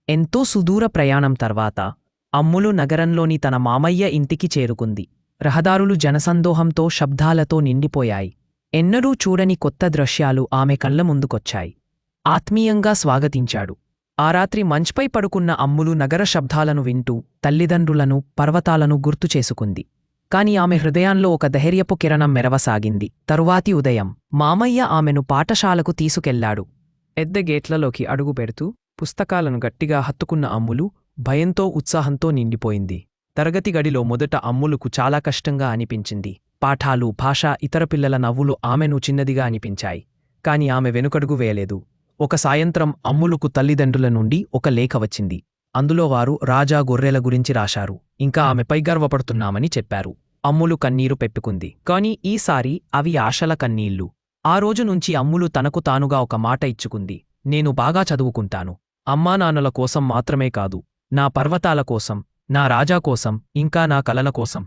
ఎంతో సుదూర ప్రయాణం తర్వాత అమ్ములు నగరంలోని తన మామయ్య ఇంటికి చేరుకుంది. రహదారులు జనసందోహంతో శబ్దాలతో నిండిపోయాయి. ఎన్నడూ చూడని కొత్త దృశ్యాలు ఆమె కళ్ల ముందుకొచ్చాయి. ఆత్మీయంగా స్వాగతించాడు. ఆ రాత్రి మంచ్పై పడుకున్న అమ్ములు నగర శబ్దాలను వింటూ తల్లిదండ్రులను, పర్వతాలను గుర్తుచేసుకుంది. కాని ఆమె హృదయంలో ఒక ధైర్యపు కిరణం మెరవసాగింది. తరువాతి ఉదయం మామయ్య ఆమెను పాఠశాలకు తీసుకెళ్లాడు. పెద్ద గేట్లలోకి అడుగుపెడుతూ పుస్తకాలను గట్టిగా హత్తుకున్న అమ్ములు భయంతో, ఉత్సాహంతో నిండిపోయింది. తరగతి గడిలో మొదట అమ్ములుకు చాలా కష్టంగా అనిపించింది. పాఠాలు, భాష, ఇతర పిల్లల నవ్వులు ఆమెను చిన్నదిగా అనిపించాయి. కాని ఆమె వెనుకడుగు వేయలేదు. ఒక సాయంత్రం అమ్ములుకు తల్లిదండ్రుల నుండి ఒక లేఖ వచ్చింది. అందులో వారు రాజా గొర్రెల గురించి రాశారు. ఇంకా ఆమెపై గర్వపడుతున్నామని చెప్పారు. అమ్ములు కన్నీరు పెట్టుకుంది. కాని ఈసారి అవి ఆశల కన్నీళ్లు. ఆ రోజు నుంచి అమ్ములు తనకు తానుగా ఒక మాట ఇచ్చుకుంది. నేను బాగా చదువుకుంటాను. అమ్మానాన్నల కోసం మాత్రమే కాదు, నా పర్వతాల కోసం, నా రాజా కోసం, ఇంకా నా కలల కోసం.